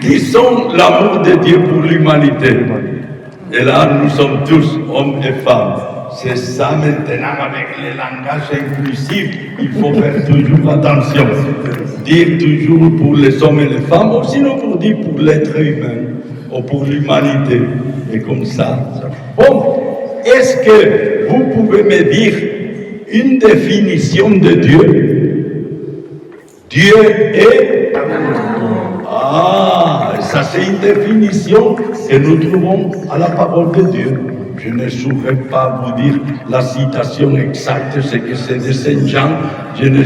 Disons l'amour de Dieu pour l'humanité. Et là, nous sommes tous hommes et femmes. C'est ça maintenant avec les langages inclusifs. Il faut faire toujours attention. Dire toujours pour les hommes et les femmes, ou sinon pour dire pour l'être humain, ou pour l'humanité. Et comme ça. Bon, est-ce que vous pouvez me dire une définition de Dieu? Dieu est... Ah, ça c'est une définition que nous trouvons à la parole de Dieu. Je ne saurais pas vous dire la citation exacte, c'est que c'est de Saint Jean. Je ne...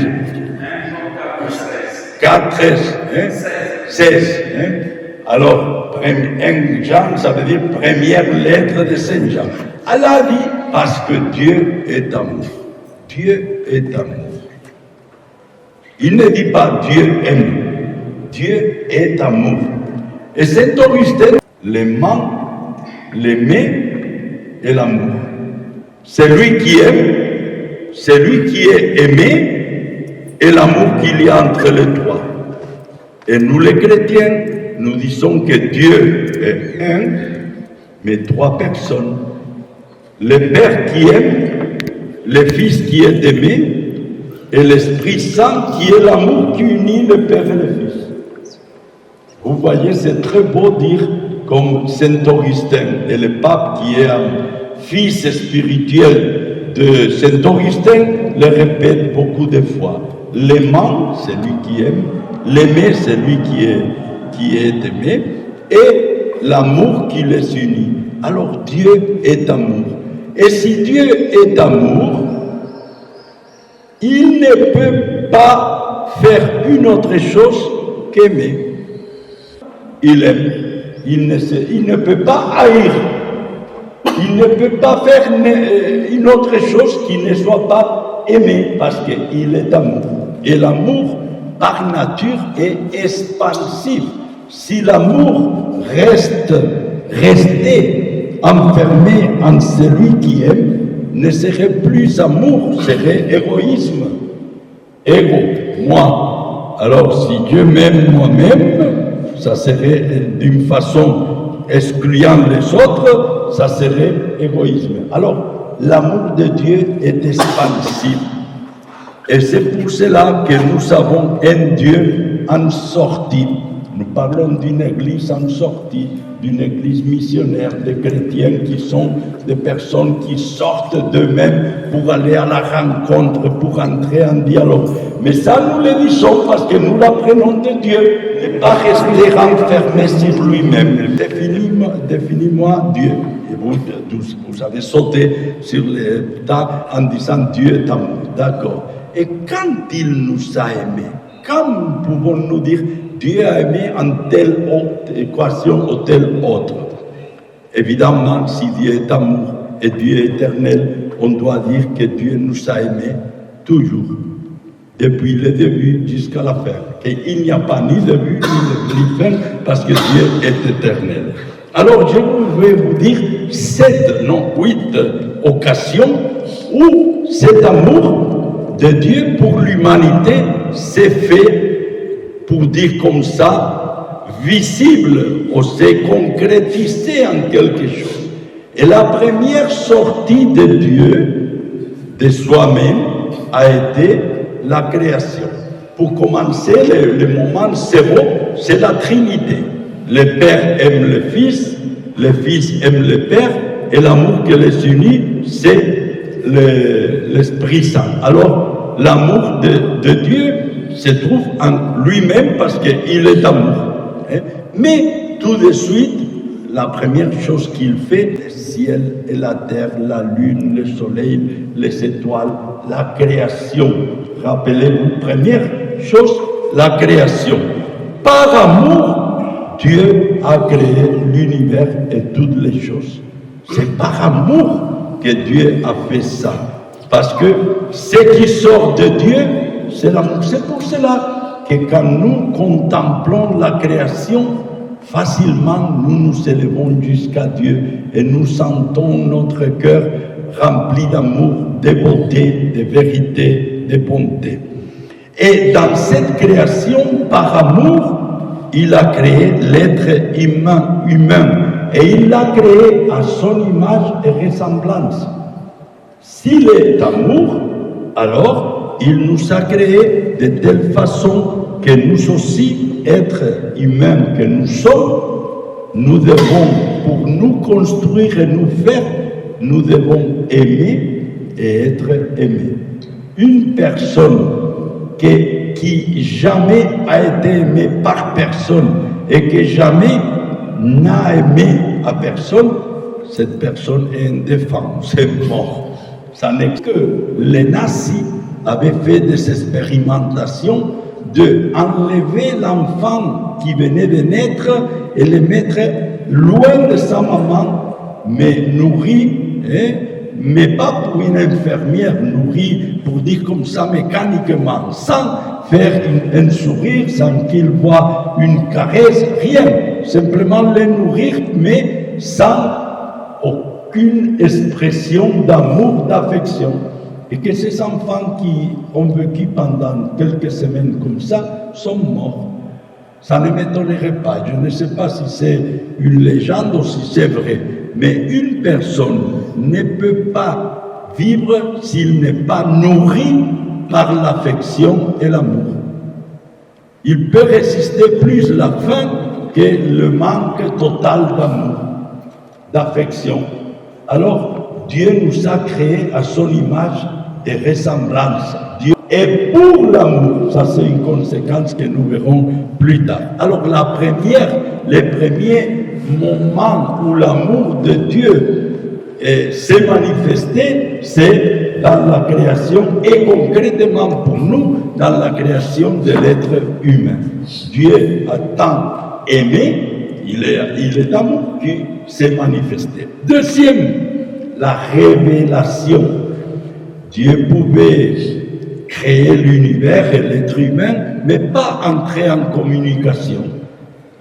4, 13, hein? 16. Hein? Alors, 1 Jean, ça veut dire première lettre de Saint Jean. Elle a dit, parce que Dieu est amour. Dieu est amour. Il ne dit pas Dieu aime. Dieu est amour. Et Saint Augustin, l'aimant, l'aimer et l'amour. Celui qui aime, celui qui est aimé et l'amour qu'il y a entre les trois. Et nous les chrétiens, nous disons que Dieu est un, mais trois personnes. Le Père qui aime, le Fils qui est aimé, et l'Esprit Saint qui est l'amour qui unit le Père et le Fils. Vous voyez, c'est très beau dire comme Saint Augustin et le pape qui est un fils spirituel de Saint Augustin le répète beaucoup de fois. L'aimant, c'est lui qui aime, l'aimer, c'est lui qui est aimé, et l'amour qui les unit. Alors Dieu est amour. Et si Dieu est amour, il ne peut pas faire une autre chose qu'aimer. Il aime. Il ne peut pas haïr. Il ne peut pas faire une autre chose qui ne soit pas aimer, parce qu'il est amour. Et l'amour, par nature, est expansif. Si l'amour restait enfermé en celui qui aime, ne serait plus amour, serait égoïsme. Ego, moi. Alors si Dieu m'aime moi-même, ça serait d'une façon excluant les autres, ça serait égoïsme. Alors, l'amour de Dieu est expansif. Et c'est pour cela que nous avons un Dieu en sortie. Nous parlons d'une église en sortie, d'une église missionnaire, de chrétiens qui sont des personnes qui sortent d'eux-mêmes pour aller à la rencontre, pour entrer en dialogue. Mais ça, nous le disons parce que nous l'apprenons de Dieu, ne pas rester renfermé sur lui-même. Définis-moi Dieu. Et vous avez sauté sur les tas en disant Dieu est amour. D'accord. Et quand il nous a aimés, quand pouvons-nous dire Dieu a aimé en telle autre équation ou telle autre? Évidemment, si Dieu est amour et Dieu est éternel, on doit dire que Dieu nous a aimés toujours, depuis le début jusqu'à la fin. Il n'y a pas ni début ni fin, parce que Dieu est éternel. Alors, je vais vous dire 8 occasions où cet amour de Dieu pour l'humanité s'est fait, pour dire comme ça, visible, ou s'est concrétisé en quelque chose. Et la première sortie de Dieu, de soi-même, a été la création. Pour commencer, le moment zéro, c'est la Trinité. Le Père aime le Fils aime le Père, et l'amour qui les unit, c'est l'Esprit Saint. Alors, l'amour de Dieu se trouve en lui-même parce qu'il est amour. Mais tout de suite, la première chose qu'il fait, le ciel et la terre, la lune, le soleil, les étoiles, la création. Rappelez-vous, première chose, la création. Par amour, Dieu a créé l'univers et toutes les choses. C'est par amour que Dieu a fait ça. Parce que ce qui sort de Dieu, c'est l'amour. C'est pour cela que quand nous contemplons la création, facilement nous nous élevons jusqu'à Dieu et nous sentons notre cœur rempli d'amour, de beauté, de vérité, de bonté. Et dans cette création, par amour, il a créé l'être humain et il l'a créé à son image et ressemblance. S'il est amour, alors il nous a créés de telle façon que nous aussi, êtres humains que nous sommes, nous devons, pour nous construire et nous faire, nous devons aimer et être aimés. Une personne qui jamais a été aimée par personne et qui jamais n'a aimé à personne, cette personne est indéfendable, c'est mort. Ça n'est que les nazis avaient fait des expérimentations de enlever l'enfant qui venait de naître et le mettre loin de sa maman, mais nourri, mais pas pour une infirmière, nourri pour dire comme ça mécaniquement, sans faire un sourire, sans qu'il voie une caresse, rien, simplement les nourrir, mais sans aucune expression d'amour, d'affection. Et que ces enfants qui ont vécu pendant quelques semaines comme ça sont morts. Ça ne m'étonnerait pas. Je ne sais pas si c'est une légende ou si c'est vrai. Mais une personne ne peut pas vivre s'il n'est pas nourri par l'affection et l'amour. Il peut résister plus la faim que le manque total d'amour, d'affection. Alors, Dieu nous a créés à son image et ressemblance. Dieu est pour l'amour. Ça, c'est une conséquence que nous verrons plus tard. Alors, les premiers moments où l'amour de Dieu s'est manifesté, c'est dans la création et concrètement pour nous, dans la création de l'être humain. Dieu a tant aimé, il est amour qui s'est manifesté. Deuxième, la révélation. Dieu pouvait créer l'univers et l'être humain, mais pas entrer en communication.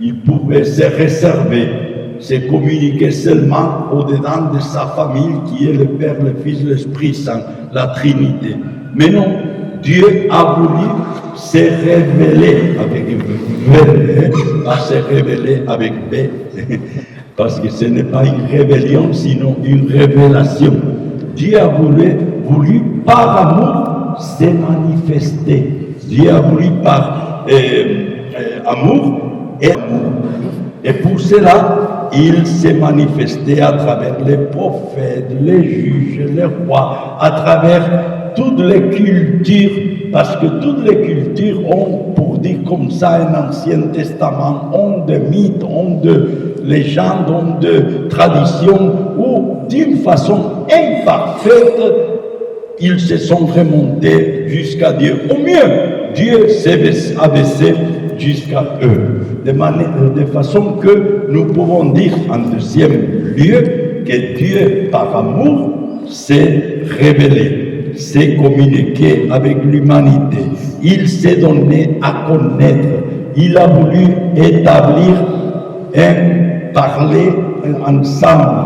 Il pouvait se réserver, se communiquer seulement au-dedans de sa famille qui est le Père, le Fils, l'Esprit Saint, la Trinité. Mais non, Dieu a voulu se révéler avec V, pas se révéler avec B, parce que ce n'est pas une rébellion, sinon une révélation. Dieu a voulu par amour se manifester. Dieu a voulu par amour et amour. Et pour cela, il s'est manifesté à travers les prophètes, les juges, les rois, à travers toutes les cultures, parce que toutes les cultures ont, pour dire comme ça, un Ancien Testament, ont de mythes, ont de légendes, ont de traditions, où d'une façon imparfaite, ils se sont remontés jusqu'à Dieu. Au mieux, Dieu s'est abaissé jusqu'à eux. De façon que nous pouvons dire en deuxième lieu que Dieu, par amour, s'est révélé, s'est communiqué avec l'humanité. Il s'est donné à connaître. Il a voulu établir un parler ensemble.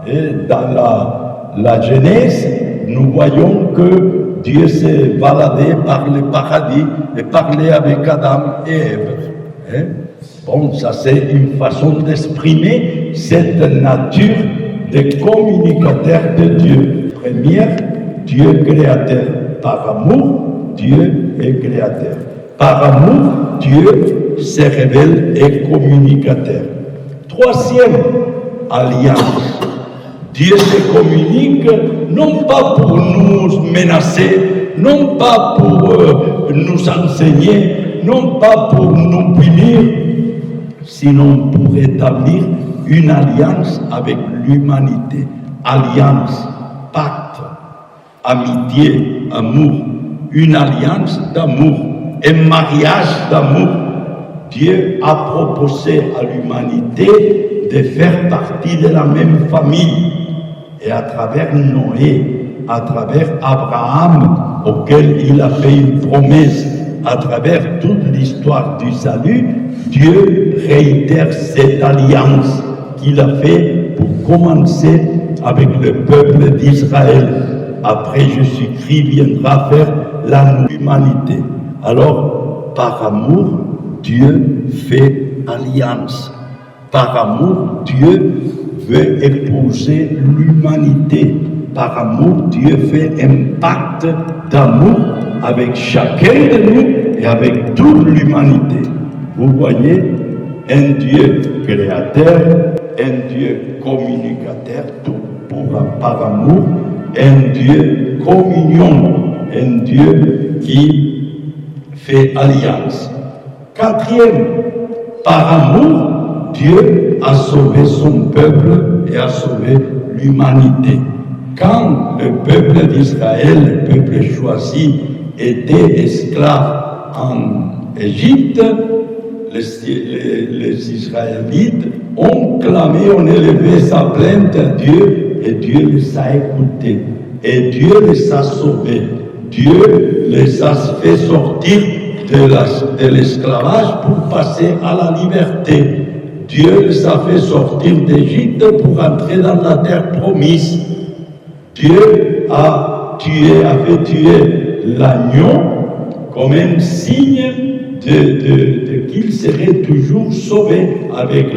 Et dans la Genèse, nous voyons que Dieu s'est baladé par le paradis et parlait avec Adam et Ève. Bon, ça c'est une façon d'exprimer cette nature de communicateur de Dieu. Première, Dieu créateur. Par amour, Dieu est créateur. Par amour, Dieu se révèle et communicateur. Troisième, alliance. Dieu se communique non pas pour nous menacer, non pas pour nous enseigner, non pas pour nous punir, sinon pour établir une alliance avec l'humanité. Alliance, pacte, amitié, amour, une alliance d'amour, un mariage d'amour. Dieu a proposé à l'humanité de faire partie de la même famille. Et à travers Noé, à travers Abraham, auquel il a fait une promesse, à travers toute l'histoire du salut, Dieu réitère cette alliance qu'il a fait pour commencer avec le peuple d'Israël. Après, Jésus-Christ viendra faire l'humanité. Alors, par amour, Dieu fait alliance. Par amour, Dieu veut épouser l'humanité. Par amour, Dieu fait un pacte d'amour avec chacun de nous et avec toute l'humanité. Vous voyez, un Dieu créateur, un Dieu communicateur, tout par amour, un Dieu communion, un Dieu qui fait alliance. Quatrième, par amour, Dieu a sauvé son peuple et a sauvé l'humanité. Quand le peuple d'Israël, le peuple choisi, était esclave en Égypte, les Israélites ont clamé, ont élevé sa plainte à Dieu et Dieu les a écoutés. Et Dieu les a sauvés. Dieu les a fait sortir de l'esclavage pour passer à la liberté. Dieu les a fait sortir d'Égypte pour entrer dans la terre promise. Dieu a fait tuer l'agneau comme un signe qu'il serait toujours sauvé avec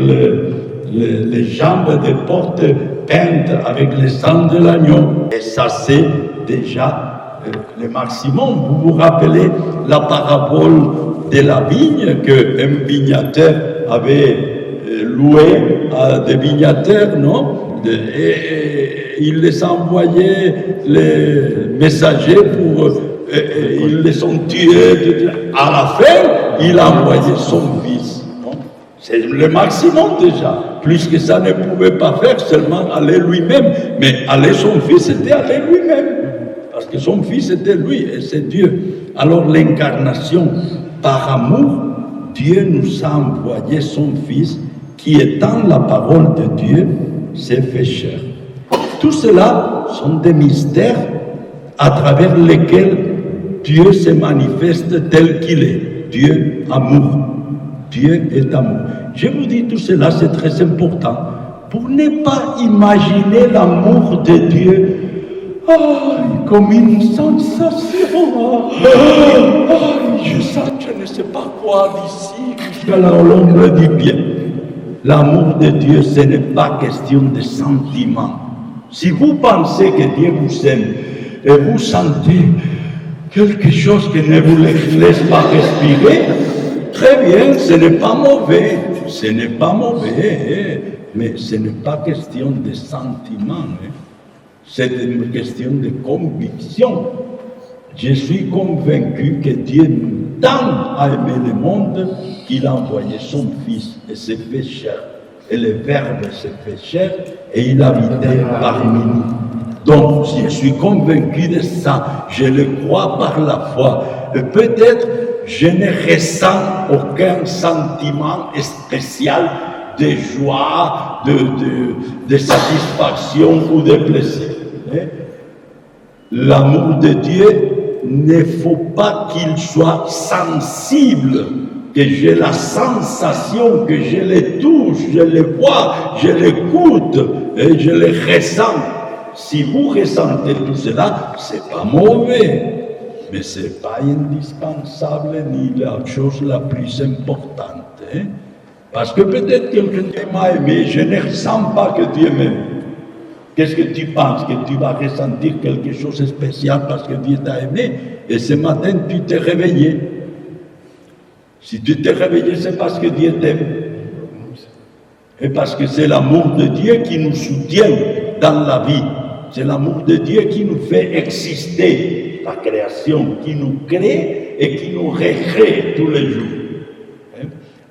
les jambes des portes peintes avec le sang de l'agneau. Et ça c'est déjà le maximum. Vous vous rappelez la parabole de la vigne qu'un vignateur avait loué à des vignateurs, non? Et il les a envoyés, les messagers, ils les ont tués. À la fin, il a envoyé son fils. C'est le maximum déjà. Plus que ça ne pouvait pas faire, seulement aller lui-même. Mais aller son fils, c'était aller lui-même. Parce que son fils était lui, et c'est Dieu. Alors l'incarnation, par amour, Dieu nous a envoyé son fils, qui étant la parole de Dieu, s'est fait chair. Tout cela sont des mystères à travers lesquels Dieu se manifeste tel qu'il est. Dieu, amour. Dieu est amour. Je vous dis tout cela, c'est très important pour ne pas imaginer l'amour de Dieu comme une sensation. Je ne sais pas quoi d'ici jusqu'à l'ombre du pied. L'amour de Dieu, ce n'est pas question de sentiments. Si vous pensez que Dieu vous aime et vous sentez quelque chose qui ne vous laisse pas respirer, très bien, ce n'est pas mauvais, mais ce n'est pas question de sentiments, c'est une question de conviction. Je suis convaincu que Dieu tant a aimé le monde qu'il a envoyé son Fils et s'est fait chair. Et le Verbe s'est fait chair et il habitait parmi nous. Donc, je suis convaincu de ça, je le crois par la foi. Et peut-être, je ne ressens aucun sentiment spécial de joie, de satisfaction ou de plaisir. L'amour de Dieu, ne faut pas qu'il soit sensible, que j'ai la sensation, que je le touche, je le vois, je l'écoute et je le ressens. Si vous ressentez tout cela, c'est pas mauvais, mais c'est pas indispensable ni la chose la plus importante. Parce que peut-être quelqu'un m'a aimé, je ne ressens pas que Dieu m'aime. Qu'est-ce que tu penses? Que tu vas ressentir quelque chose de spécial parce que Dieu t'a aimé et ce matin tu t'es réveillé. Si tu t'es réveillé, c'est parce que Dieu t'aime. Et parce que c'est l'amour de Dieu qui nous soutient dans la vie. C'est l'amour de Dieu qui nous fait exister, la création, qui nous crée et qui nous recrée tous les jours.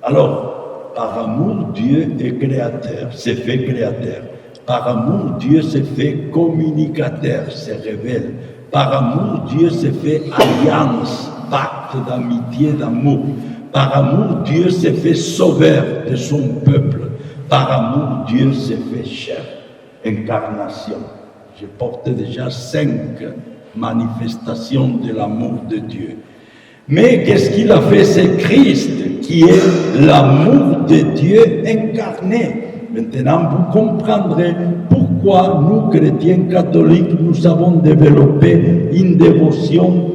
Alors, par amour, Dieu est créateur, s'est fait créateur. Par amour, Dieu s'est fait communicateur, se révèle. Par amour, Dieu s'est fait alliance, pacte d'amitié, d'amour. Par amour, Dieu s'est fait sauveur de son peuple. Par amour, Dieu s'est fait chair, incarnation. Je porte déjà 5 manifestations de l'amour de Dieu. Mais qu'est-ce qu'il a fait? C'est Christ qui est l'amour de Dieu incarné. Maintenant, vous comprendrez pourquoi nous, chrétiens catholiques, nous avons développé une dévotion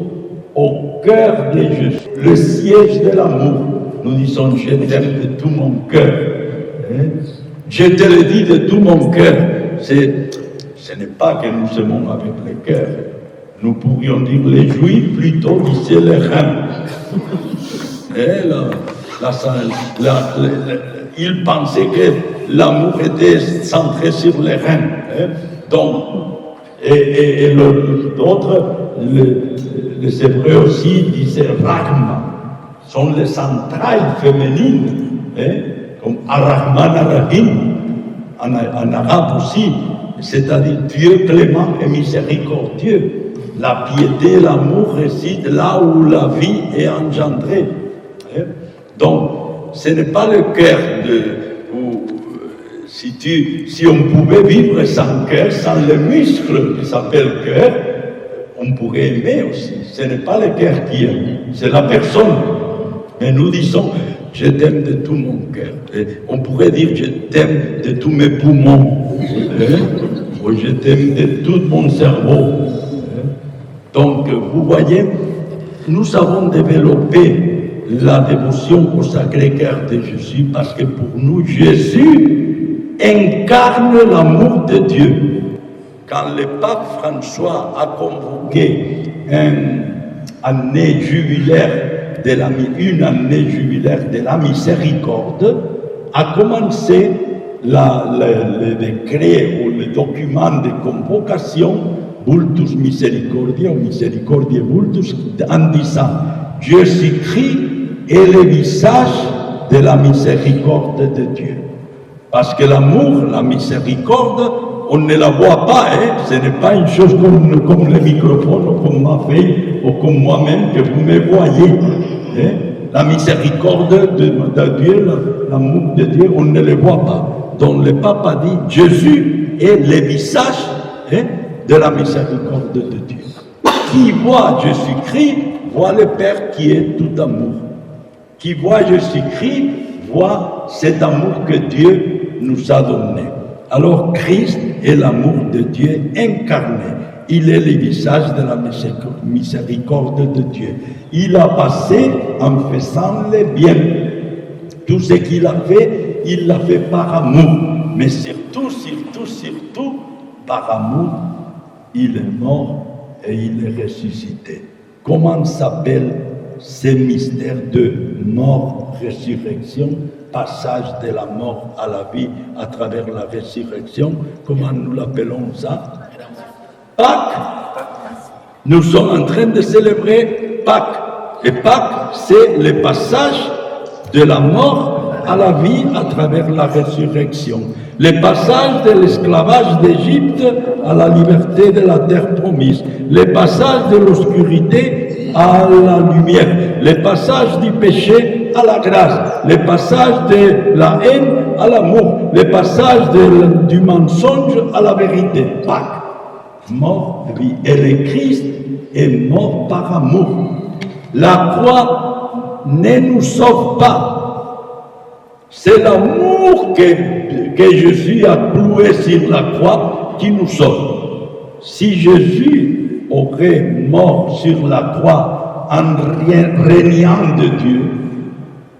au cœur de Jésus, le siège de l'amour. Nous disons, je t'aime de tout mon cœur. Je te le dis de tout mon cœur. Ce n'est pas que nous aimons avec le cœur. Nous pourrions dire les Juifs plutôt disaient les reins. Ils pensaient que l'amour était centré sur les reins. Donc, et d'autres, les Hébreux aussi disaient Rahma, sont les entrailles féminines, comme Ar-Rahman Ar-Rahim, en arabe aussi, c'est-à-dire Dieu clément et miséricordieux. La piété, l'amour réside là où la vie est engendrée. Donc, ce n'est pas le cœur si on pouvait vivre sans cœur, sans le muscle qui s'appelle cœur, on pourrait aimer aussi. Ce n'est pas le cœur qui aime, c'est la personne. Mais nous disons, je t'aime de tout mon cœur. Et on pourrait dire, je t'aime de tous mes poumons. Ou je t'aime de tout mon cerveau. Donc, vous voyez, nous avons développé la dévotion au Sacré-Cœur de Jésus parce que pour nous, Jésus incarne l'amour de Dieu. Quand le pape François a convoqué une année jubilaire de la miséricorde, a commencé le décret ou document de convocation, Vultus Misericordia, Misericordia Vultus, en disant Jésus-Christ est le visage de la miséricorde de Dieu. Parce que l'amour, la miséricorde, on ne la voit pas, ce n'est pas une chose comme le microphone, ou comme ma fille, ou comme moi-même, que vous me voyez. La miséricorde de Dieu, l'amour de Dieu, on ne le voit pas. Donc le pape a dit, Jésus est le visage de la miséricorde de Dieu. Qui voit Jésus-Christ, voit le Père qui est tout amour. Qui voit Jésus-Christ, voit cet amour que Dieu nous a donné. Alors Christ est l'amour de Dieu incarné. Il est le visage de la miséricorde de Dieu. Il a passé en faisant le bien. Tout ce qu'il a fait, il l'a fait par amour. Mais surtout, par amour, il est mort et il est ressuscité. Comment s'appelle ce mystère de mort-résurrection, passage de la mort à la vie à travers la résurrection? Comment nous l'appelons ça? Pâques. Nous sommes en train de célébrer Pâques. Et Pâques, c'est le passage de la mort à la vie à travers la résurrection. Le passage de l'esclavage d'Égypte à la liberté de la terre promise. Le passage de l'obscurité à la lumière. Le passage du péché à la grâce. Le passage de la haine à l'amour. Le passage du mensonge à la vérité. Pâques. Mort, vie. Et le Christ est mort par amour. La croix ne nous sauve pas. C'est l'amour que Jésus a cloué sur la croix qui nous sauve. Si Jésus aurait mort sur la croix en régnant de Dieu,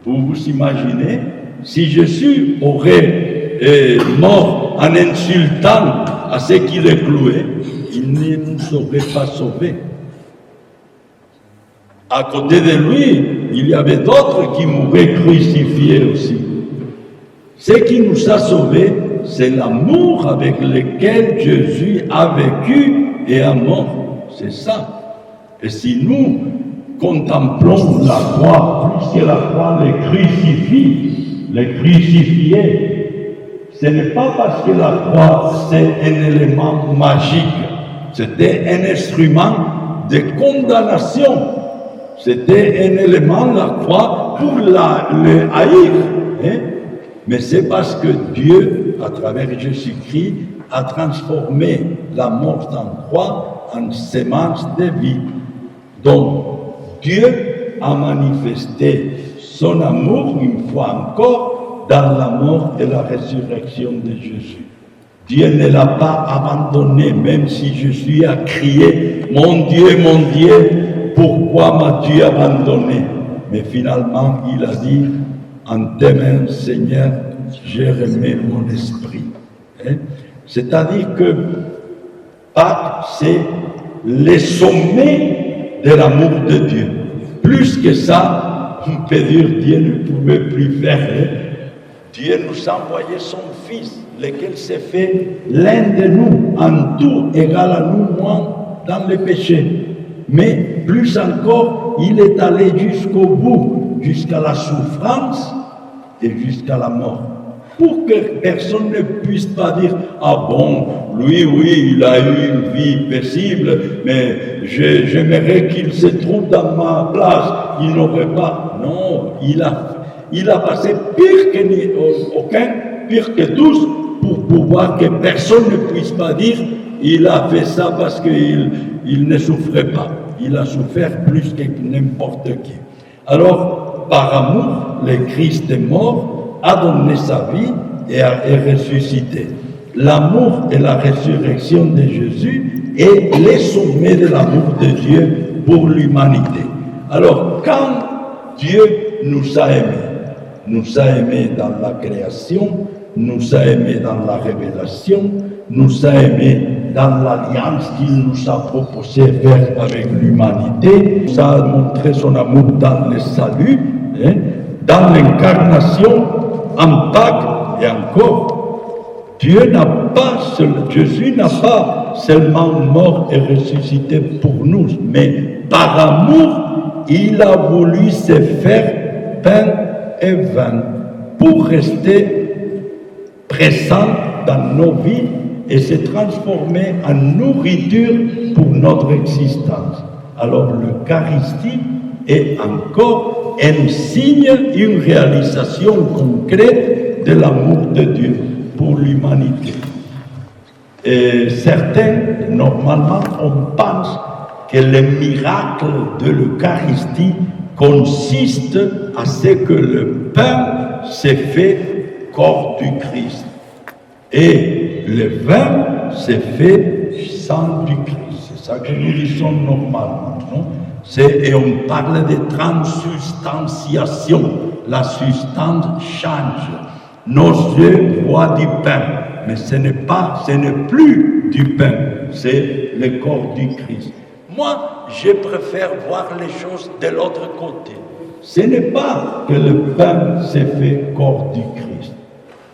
vous vous imaginez, si Jésus aurait mort en insultant à ceux qui le clouaient, il ne nous aurait pas sauvés. À côté de lui, il y avait d'autres qui mouraient crucifiés aussi. Ce qui nous a sauvés, c'est l'amour avec lequel Jésus a vécu et a mort. C'est ça. Et si nous contemplons la croix, plus que la croix les crucifie, les crucifiés, ce n'est pas parce que la croix c'est un élément magique, c'était un instrument de condamnation. C'était un élément, la croix, pour le haïr. Mais c'est parce que Dieu, à travers Jésus-Christ, a transformé la mort en croix en sémence de vie. Donc, Dieu a manifesté son amour une fois encore dans la mort et la résurrection de Jésus. Dieu ne l'a pas abandonné, même si Jésus a crié « Mon Dieu, pourquoi m'as-tu abandonné ?» Mais finalement, il a dit « En tes mains, Seigneur, j'ai remis mon esprit. » C'est-à-dire que Pâques, c'est le sommet de l'amour de Dieu. Plus que ça, on peut dire Dieu ne pouvait plus faire. Dieu nous a envoyé son Fils, lequel s'est fait l'un de nous, en tout égal à nous, moi, dans le péché. Mais plus encore, il est allé jusqu'au bout, jusqu'à la souffrance et jusqu'à la mort. Pour que personne ne puisse pas dire « Ah bon, lui, oui, il a eu une vie paisible, mais j'aimerais qu'il se trouve dans ma place, il n'aurait pas. » Non, il a passé pire que tous, pour pouvoir que personne ne puisse pas dire « Il a fait ça parce qu'il ne souffrait pas. » Il a souffert plus que n'importe qui. Alors, par amour, le Christ est mort, a donné sa vie et est ressuscité. L'amour et la résurrection de Jésus est le sommet de l'amour de Dieu pour l'humanité. Alors, quand Dieu nous a aimés dans la création, nous a aimés dans la révélation, nous a aimés dans l'alliance qu'il nous a proposé faire avec l'humanité, nous a montré son amour dans le salut, dans l'incarnation, en Pâques et encore Jésus n'a pas seulement mort et ressuscité pour nous, mais par amour, il a voulu se faire pain et vin pour rester présent dans nos vies et se transformer en nourriture pour notre existence. Alors l'Eucharistie est encore un signe, une réalisation concrète de l'amour de Dieu pour l'humanité. Et certains, normalement, on pense que le miracle de l'Eucharistie consiste à ce que le pain se fait corps du Christ et le vin se fait sang du Christ. C'est ça que nous disons normalement, non? Et on parle de transubstantiation. La substance change. Nos yeux voient du pain, mais ce n'est plus du pain, c'est le corps du Christ. Moi, je préfère voir les choses de l'autre côté. Ce n'est pas que le pain se fait corps du Christ,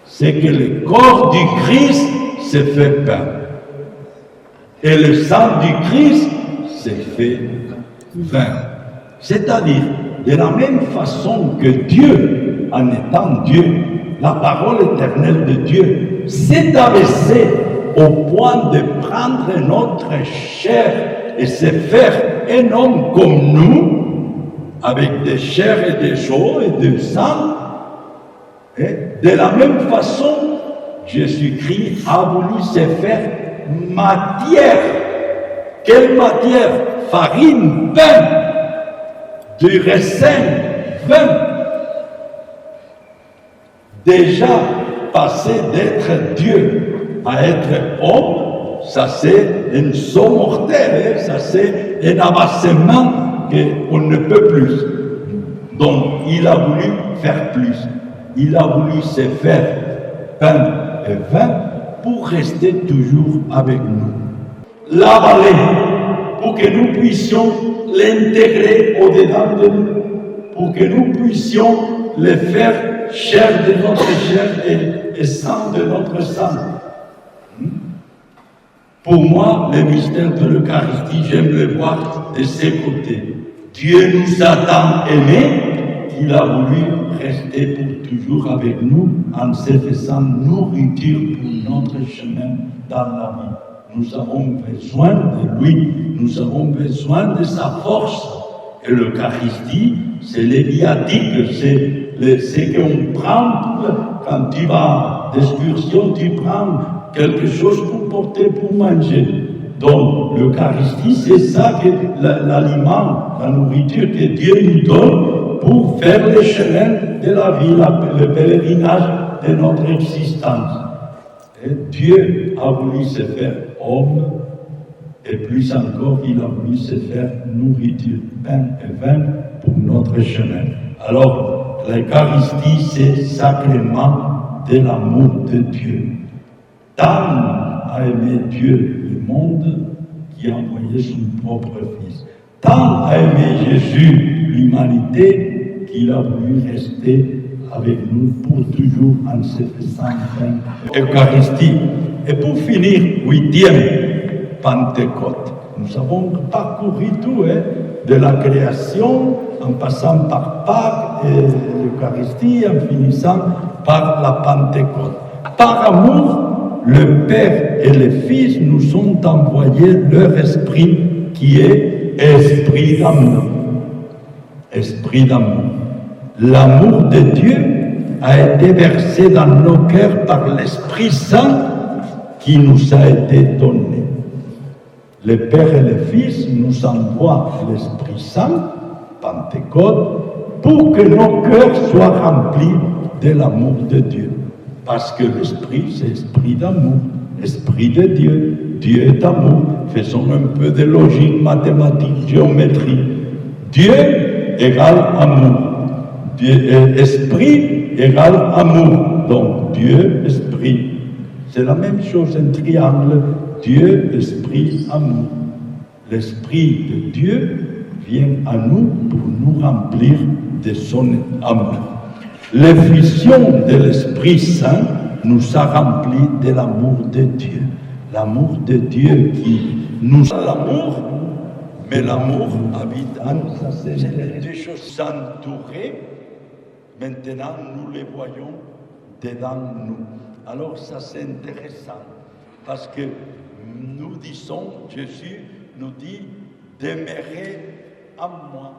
c'est que le corps du Christ se fait pain. Et le sang du Christ se fait vin. C'est-à-dire, de la même façon que Dieu, en étant Dieu, la parole éternelle de Dieu, s'est abaissée au point de prendre notre chair et se faire un homme comme nous, avec des chairs et des os et du sang. Et de la même façon, Jésus-Christ a voulu se faire matière. Quelle matière? Farine, pain, du raisin, vin. Déjà, passer d'être Dieu à être homme, ça c'est un saut mortel, ça c'est un abaissement qu'on ne peut plus. Donc, il a voulu faire plus. Il a voulu se faire pain et vin pour rester toujours avec nous. L'avaler pour que nous puissions l'intégrer au-dedans de nous, pour que nous puissions le faire chair de notre chair et sang de notre sang. Pour moi, le mystère de l'Eucharistie, j'aime le voir de ces côtés. Dieu nous a tant aimés qu'il a voulu rester pour toujours avec nous en se faisant nourriture pour notre chemin dans la vie. Nous avons besoin de lui, nous avons besoin de sa force. Et l'Eucharistie, c'est les viatiques, c'est ce qu'on prend quand tu vas d'excursion, tu prends quelque chose pour porter, pour manger. Donc, l'Eucharistie, c'est ça que l'aliment, la nourriture que Dieu nous donne pour faire le chemin de la vie, le pèlerinage de notre existence. Et Dieu a voulu se faire homme, et plus encore, il a voulu se faire nourriture, pain et vin pour notre chemin. Alors, l'Eucharistie, c'est sacrément de l'amour de Dieu. Tant a aimé Dieu le monde qui a envoyé son propre Fils. Tant a aimé Jésus l'humanité qu'il a voulu rester avec nous pour toujours en se faisant pain. Eucharistie. Et pour finir, 8e Pentecôte. Nous avons parcouru tout, de la création, en passant par Pâques et l'Eucharistie, en finissant par la Pentecôte. Par amour, le Père et le Fils nous ont envoyé leur esprit qui est esprit d'amour. Esprit d'amour. L'amour de Dieu a été versé dans nos cœurs par l'Esprit Saint qui nous a été donné. Le Père et le Fils nous envoient l'Esprit Saint, Pentecôte, pour que nos cœurs soient remplis de l'amour de Dieu. Parce que l'Esprit, c'est esprit d'amour, esprit de Dieu. Dieu est amour. Faisons un peu de logique, mathématique, géométrie. Dieu égale amour. Esprit égale amour. Donc, Dieu, esprit. C'est la même chose, un triangle. Dieu, esprit, amour. L'esprit de Dieu vient à nous pour nous remplir de son amour. L'effusion de l'Esprit Saint nous a remplis de l'amour de Dieu. L'amour de Dieu qui nous a l'amour, mais l'amour habite en nous. Ça, c'est des choses s'entourer. Maintenant, nous les voyons dedans nous. Alors, ça, c'est intéressant. Parce que nous disons, Jésus nous dit, demeurez en moi.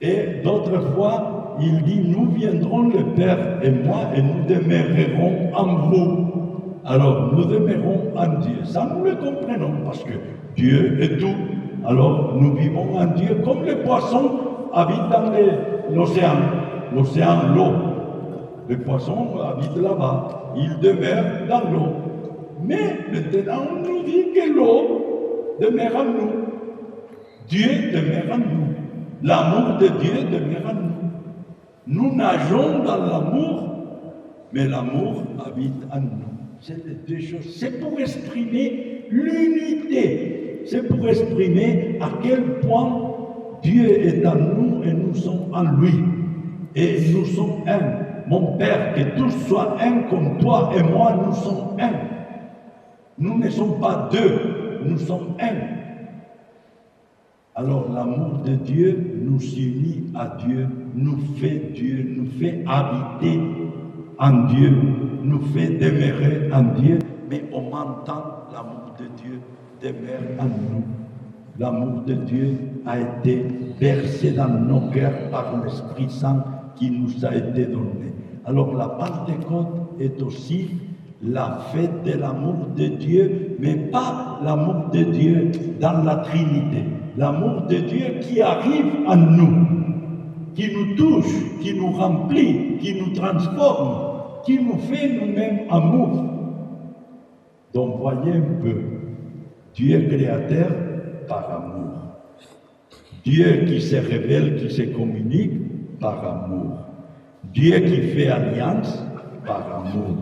Et d'autres fois, il dit, nous viendrons le Père et moi et nous demeurerons en vous. Alors, nous demeurons en Dieu. Ça, nous le comprenons parce que Dieu est tout. Alors, nous vivons en Dieu comme les poissons habitent dans l'océan, l'eau. Les poissons habitent là-bas. Ils demeurent dans l'eau. Mais maintenant, on nous dit que l'eau demeure en nous. Dieu demeure en nous. L'amour de Dieu demeure en nous. Nous nageons dans l'amour, mais l'amour habite en nous. C'est les deux choses. C'est pour exprimer l'unité. C'est pour exprimer à quel point Dieu est en nous et nous sommes en lui. Et nous sommes un. Mon Père, que tous soient un comme toi et moi, nous sommes un. Nous ne sommes pas deux, nous sommes un. Alors l'amour de Dieu nous unit à Dieu, nous fait habiter en Dieu, nous fait demeurer en Dieu, mais en même temps, l'amour de Dieu demeure en nous. L'amour de Dieu a été versé dans nos cœurs par l'Esprit Saint qui nous a été donné. Alors la Pentecôte est aussi la fête de l'amour de Dieu, mais pas l'amour de Dieu dans la Trinité. L'amour de Dieu qui arrive en nous, qui nous touche, qui nous remplit, qui nous transforme, qui nous fait nous-mêmes amour. Donc voyez un peu, Dieu créateur par amour. Dieu qui se révèle, qui se communique par amour. Dieu qui fait alliance par amour.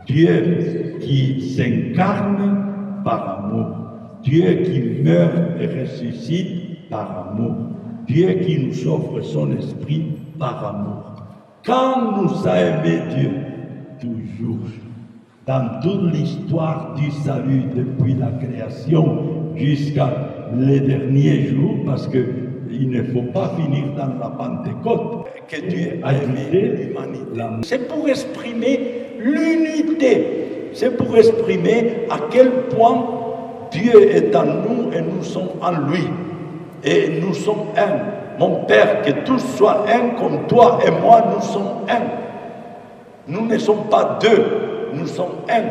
Dieu qui s'incarne par amour. Dieu qui meurt et ressuscite par amour. Dieu qui nous offre son esprit par amour. Quand nous a aimé Dieu, toujours, dans toute l'histoire du salut, depuis la création jusqu'à les derniers jours, parce qu'il ne faut pas finir dans la Pentecôte, que Dieu a aimé l'humanité. C'est pour exprimer l'unité. C'est pour exprimer à quel point Dieu est en nous et nous sommes en lui. Et nous sommes un. Mon Père, que tous soient un comme toi et moi, nous sommes un. Nous ne sommes pas deux, nous sommes un.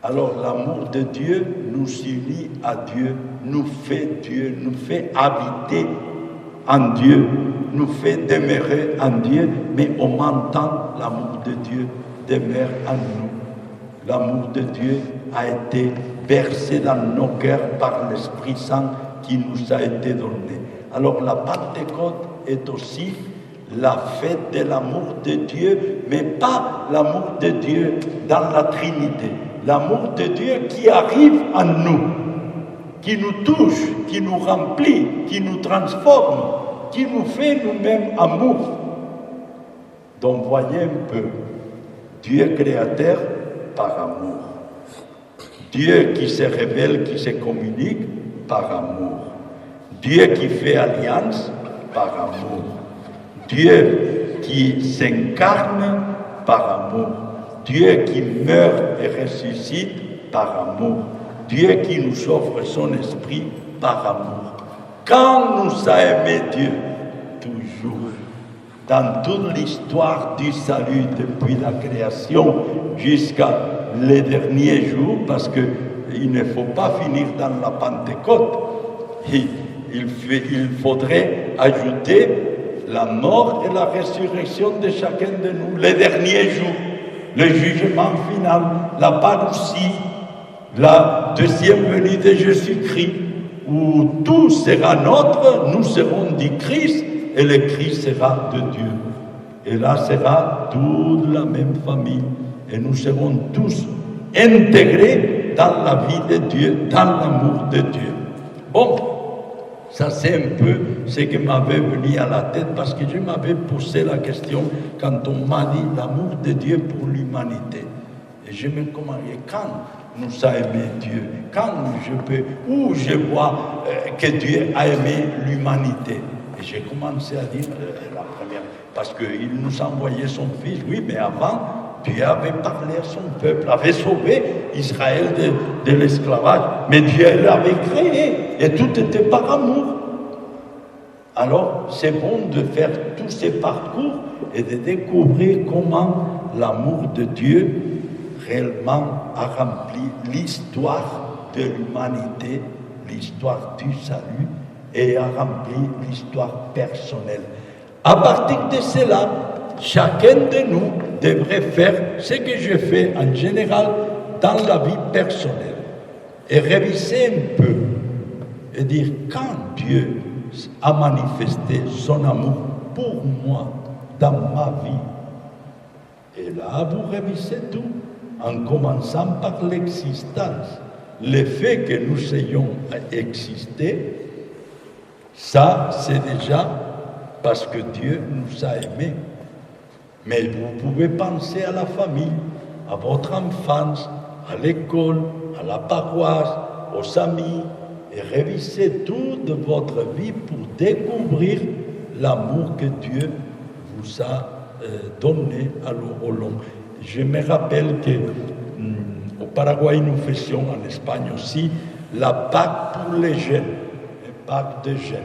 Alors l'amour de Dieu nous unit à Dieu, nous fait habiter en Dieu, nous fait demeurer en Dieu, mais en même temps, l'amour de Dieu demeure en nous. L'amour de Dieu a été versé dans nos cœurs par l'Esprit Saint qui nous a été donné. Alors la Pentecôte est aussi la fête de l'amour de Dieu, mais pas l'amour de Dieu dans la Trinité. L'amour de Dieu qui arrive en nous, qui nous touche, qui nous remplit, qui nous transforme, qui nous fait nous-mêmes amour. Donc voyez un peu, Dieu créateur par amour. Dieu qui se révèle, qui se communique par amour. Dieu qui fait alliance par amour. Dieu qui s'incarne par amour. Dieu qui meurt et ressuscite par amour. Dieu qui nous offre son esprit par amour. Quand nous a aimé Dieu, toujours, dans toute l'histoire du salut, depuis la création jusqu'à les derniers jours, parce qu'il ne faut pas finir dans la Pentecôte, il faudrait ajouter la mort et la résurrection de chacun de nous, les derniers jours, le jugement final, la parousie, la deuxième venue de Jésus-Christ, où tout sera nôtre, nous serons du Christ, et le Christ sera de Dieu. Et là sera toute la même famille, et nous serons tous intégrés dans la vie de Dieu, dans l'amour de Dieu. Bon, Ça, c'est un peu ce qui m'avait venu à la tête parce que je m'avais posé la question quand on m'a dit l'amour de Dieu pour l'humanité. Et je me demandais quand nous a aimé Dieu, quand où je vois que Dieu a aimé l'humanité. Et j'ai commencé à dire la première, parce qu'il nous a envoyé son Fils, oui, mais avant, Dieu avait parlé à son peuple, avait sauvé Israël de l'esclavage, mais Dieu l'avait créé, et tout était par amour. Alors, c'est bon de faire tous ces parcours et de découvrir comment l'amour de Dieu réellement a rempli l'histoire de l'humanité, l'histoire du salut, et a rempli l'histoire personnelle. À partir de cela, chacun de nous devrait faire ce que je fais en général dans la vie personnelle et réviser un peu et dire quand Dieu a manifesté son amour pour moi dans ma vie. Et là, vous révisez tout en commençant par l'existence. Le fait que nous ayons existé, ça, c'est déjà parce que Dieu nous a aimés. Mais vous pouvez penser à la famille, à votre enfance, à l'école, à la paroisse, aux amis, et réviser tout de votre vie pour découvrir l'amour que Dieu vous a donné au long. Je me rappelle qu'au Paraguay, nous faisions, en Espagne aussi, la Pâque pour les jeunes, la Pâque des jeunes.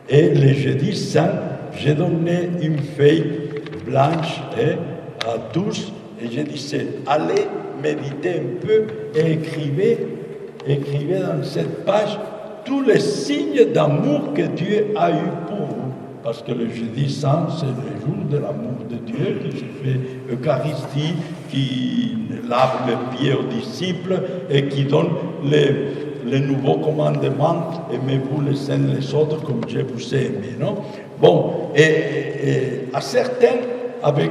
Et le jeudi saint, j'ai donné une feuille blanche à tous, et je disais, allez méditer un peu et écrivez dans cette page tous les signes d'amour que Dieu a eu pour vous. Parce que le jeudi saint, c'est le jour de l'amour de Dieu, qui se fait Eucharistie, qui lave les pieds aux disciples et qui donne les nouveaux commandements. Aimez-vous les uns les autres comme je vous ai aimé, non? Bon, et à certains, avec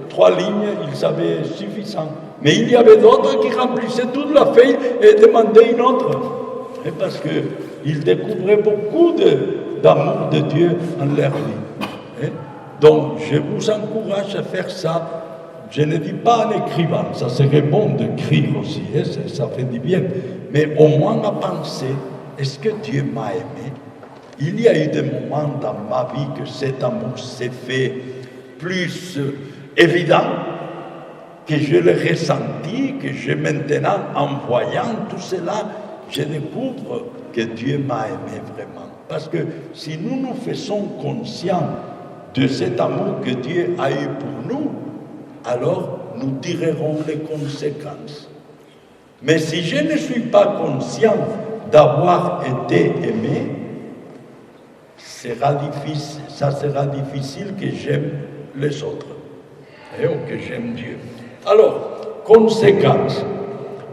3 lignes, ils avaient suffisant. Mais il y avait d'autres qui remplissaient toute la feuille et demandaient une autre. Et parce qu'ils découvraient beaucoup d'amour de Dieu en leur vie. Donc, je vous encourage à faire ça. Je ne dis pas en écrivant, ça serait bon d'écrire aussi, ça fait du bien. Mais au moins à penser, est-ce que Dieu m'a aimé? Il y a eu des moments dans ma vie que cet amour s'est fait plus évident, que je l'ai ressenti, que je maintenant, en voyant tout cela, je découvre que Dieu m'a aimé vraiment. Parce que si nous nous faisons conscients de cet amour que Dieu a eu pour nous, alors nous tirerons les conséquences. Mais si je ne suis pas conscient d'avoir été aimé, ça sera difficile que j'aime les autres, ou que j'aime Dieu. Alors, conséquence,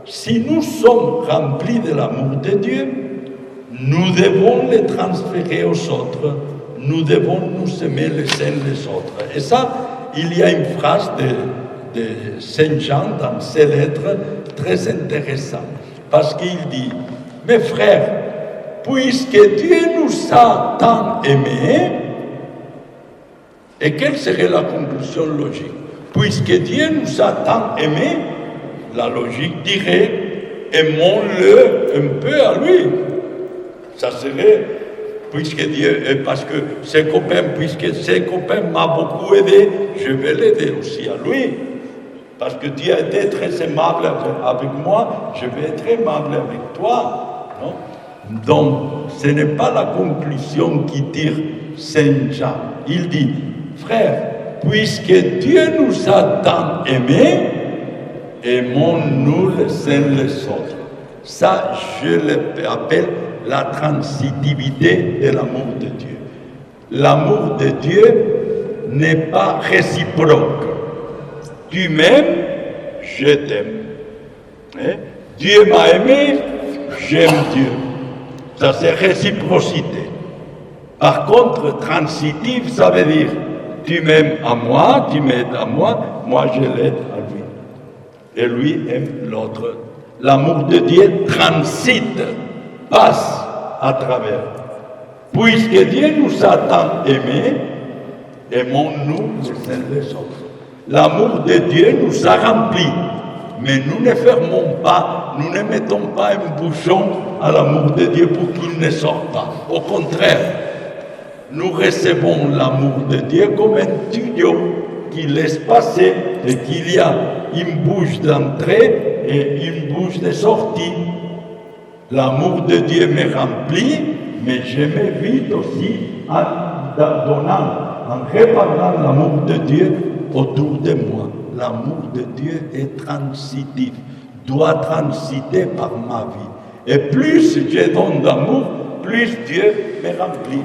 si nous sommes remplis de l'amour de Dieu, nous devons le transférer aux autres, nous devons nous aimer les uns les autres. Et ça, il y a une phrase de Saint Jean dans ses lettres très intéressante, parce qu'il dit, mes frères, puisque Dieu nous a tant aimés, et quelle serait la conclusion logique? Puisque Dieu nous a tant aimés, la logique dirait, aimons-le un peu à lui. Ça serait, puisque Dieu, parce que puisque ses copains m'ont beaucoup aidé, je vais l'aider aussi à lui. Parce que Dieu a été très aimable avec moi, je vais être aimable avec toi. Non? Donc, ce n'est pas la conclusion qui tire Saint Jean. Il dit, frère, puisque Dieu nous a tant aimés, aimons-nous les uns les autres. Ça, je l'appelle la transitivité de l'amour de Dieu. L'amour de Dieu n'est pas réciproque. Tu m'aimes, je t'aime. Dieu m'a aimé, j'aime Dieu. Ça, c'est réciprocité. Par contre, transitif, ça veut dire tu m'aimes à moi, tu m'aides à moi, moi je l'aide à lui. Et lui aime l'autre. L'amour de Dieu transite, passe à travers. Puisque Dieu nous a tant aimés, aimons-nous les uns les autres. L'amour de Dieu nous a remplis, mais nous ne fermons pas, nous ne mettons pas un bouchon à l'amour de Dieu pour qu'il ne sorte pas. Au contraire, nous recevons l'amour de Dieu comme un tuyau qui laisse passer et qu'il y a une bouche d'entrée et une bouche de sortie. L'amour de Dieu me remplit, mais je me vide aussi en donnant, en répandant l'amour de Dieu autour de moi. L'amour de Dieu est transitif, doit transiter par ma vie. Et plus je donne d'amour, plus Dieu me remplit.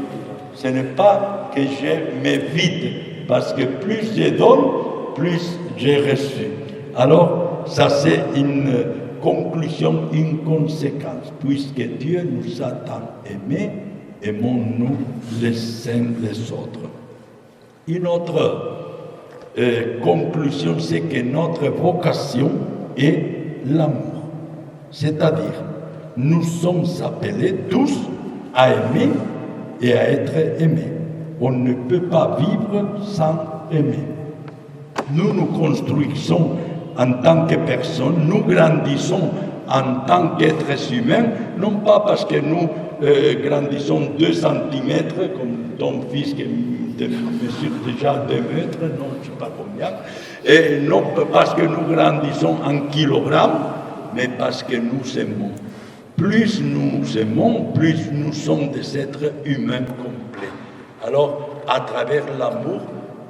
Ce n'est pas que je me vide, parce que plus je donne, plus j'ai reçu. Alors, ça c'est une conclusion, une conséquence. Puisque Dieu nous a tant aimés, aimons-nous les uns les autres. Une autre conclusion, c'est que notre vocation est l'amour. C'est-à-dire, nous sommes appelés tous à aimer et à être aimés. On ne peut pas vivre sans aimer. Nous nous construisons en tant que personnes, nous grandissons en tant qu'êtres humains, non pas parce que nous grandissons 2 centimètres, comme ton fils qui mesure déjà 2 mètres, non, je ne sais pas combien, et non parce que nous grandissons en kilogrammes, mais parce que nous aimons. Plus nous aimons, plus nous sommes des êtres humains complets. Alors, à travers l'amour,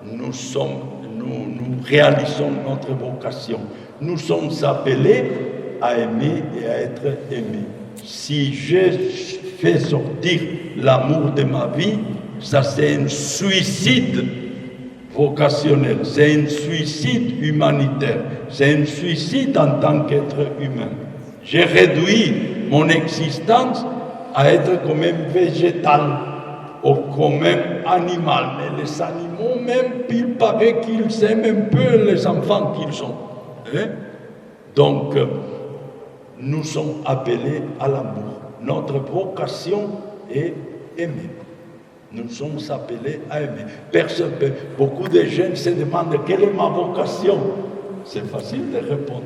nous réalisons notre vocation. Nous sommes appelés à aimer et à être aimés. Si je fais sortir l'amour de ma vie, ça c'est un suicide vocationnel, c'est un suicide humanitaire, c'est un suicide en tant qu'être humain. J'ai réduit mon existence à être comme un végétal ou comme un animal. Mais les animaux même, il paraît qu'ils aiment un peu les enfants qu'ils ont. Hein? Donc, nous sommes appelés à l'amour. Notre vocation est aimer. Nous sommes appelés à aimer. Beaucoup de jeunes se demandent quelle est ma vocation. C'est facile de répondre.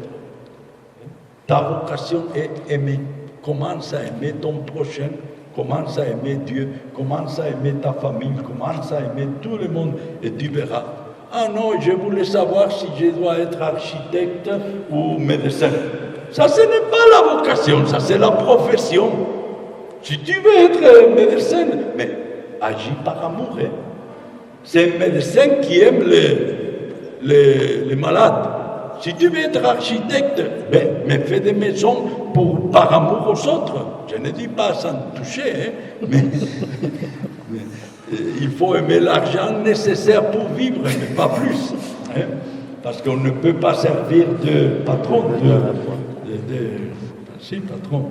Ta vocation est aimer. Commence à aimer ton prochain, commence à aimer Dieu, commence à aimer ta famille, commence à aimer tout le monde et tu verras. Ah non, je voulais savoir si je dois être architecte ou médecin. Ça, ce n'est pas la vocation, ça c'est la profession. Si tu veux être médecin, mais agis par amour. Hein. C'est un médecin qui aime les malades. Si tu veux être architecte, mais fais des maisons par amour aux autres. Je ne dis pas sans toucher, hein, mais il faut aimer l'argent nécessaire pour vivre, mais pas plus. Hein, parce qu'on ne peut pas servir de patron. Si, patron.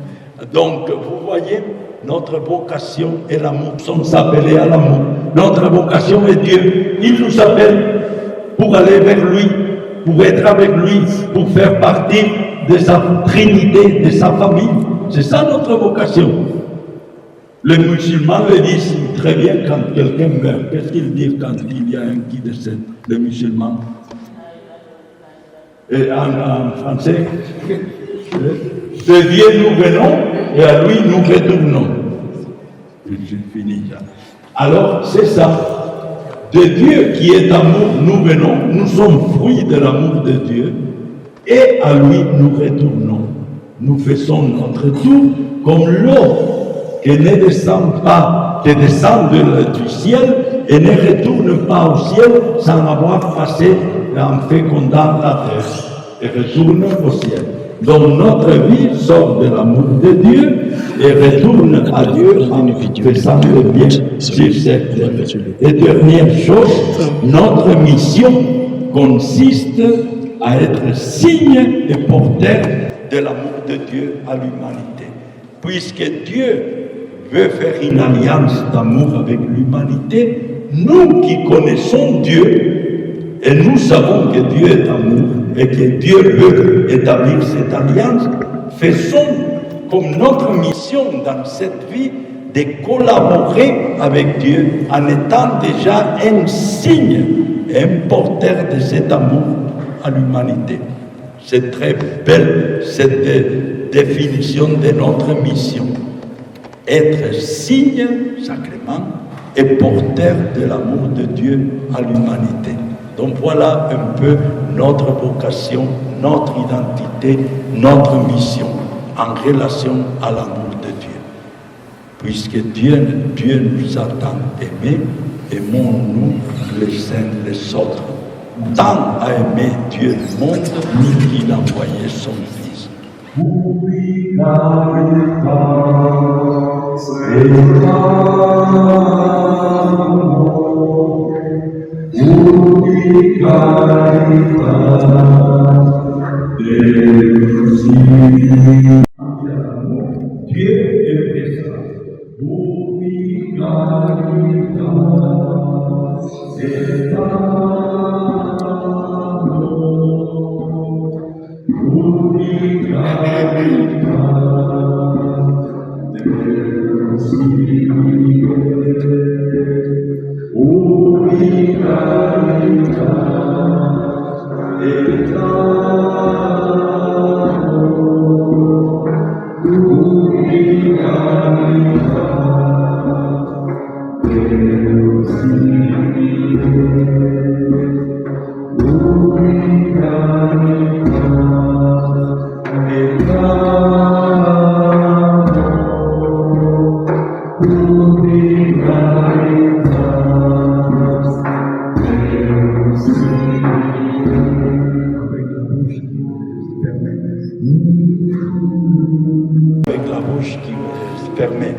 Donc, vous voyez, notre vocation est l'amour. Nous sommes appelés à l'amour. Notre vocation est Dieu. Il nous appelle pour aller vers lui, pour être avec lui, pour faire partie de sa trinité, de sa famille. C'est ça notre vocation. Les musulmans le disent très bien quand quelqu'un meurt. Qu'est-ce qu'ils disent quand il y a un qui décède? Les musulmans. Et en français, de Dieu nous venons et à lui nous retournons. J'ai fini ça. Alors, c'est ça. De Dieu qui est amour, nous venons, nous sommes fruits de l'amour de Dieu, et à lui nous retournons. Nous faisons notre tour comme l'eau qui ne descend pas, qui descend du ciel et ne retourne pas au ciel sans avoir passé en fécondant la terre, et retourne au ciel. Donc notre vie sort de l'amour de Dieu et retourne à Dieu en faisant le bien sur cette terre. Et dernière chose, notre mission consiste à être signe et porteur de l'amour de Dieu à l'humanité. Puisque Dieu veut faire une alliance d'amour avec l'humanité, nous qui connaissons Dieu, et nous savons que Dieu est amour et que Dieu veut établir cette alliance, faisons comme notre mission dans cette vie de collaborer avec Dieu en étant déjà un signe, un porteur de cet amour à l'humanité. C'est très belle cette définition de notre mission. Être signe, sacrément, et porteur de l'amour de Dieu à l'humanité. Donc voilà un peu notre vocation, notre identité, notre mission en relation à l'amour de Dieu. Puisque Dieu nous a tant aimés, aimons-nous les uns les autres. Tant a aimé Dieu le monde qu'il a envoyé son Fils. Dieu est présent. Avec la bouche qui se permet.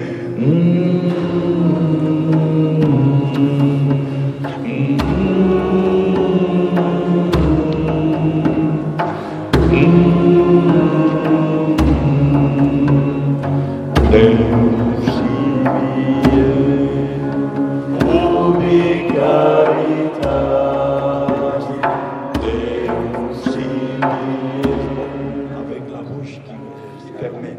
Avec la bouche qui se permet.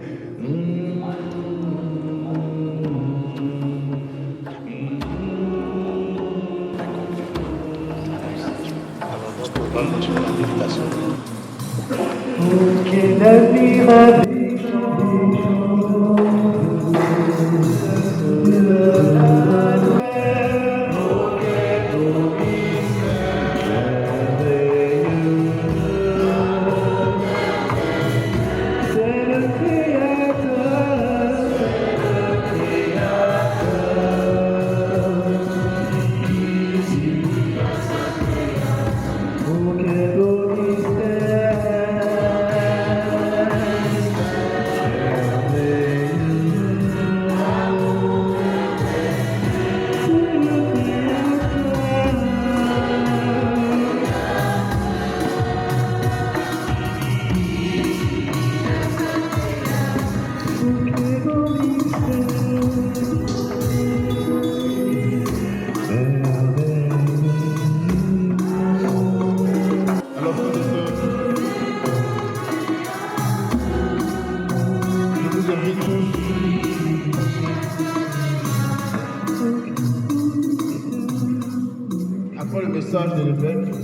Après le message de l'évêque,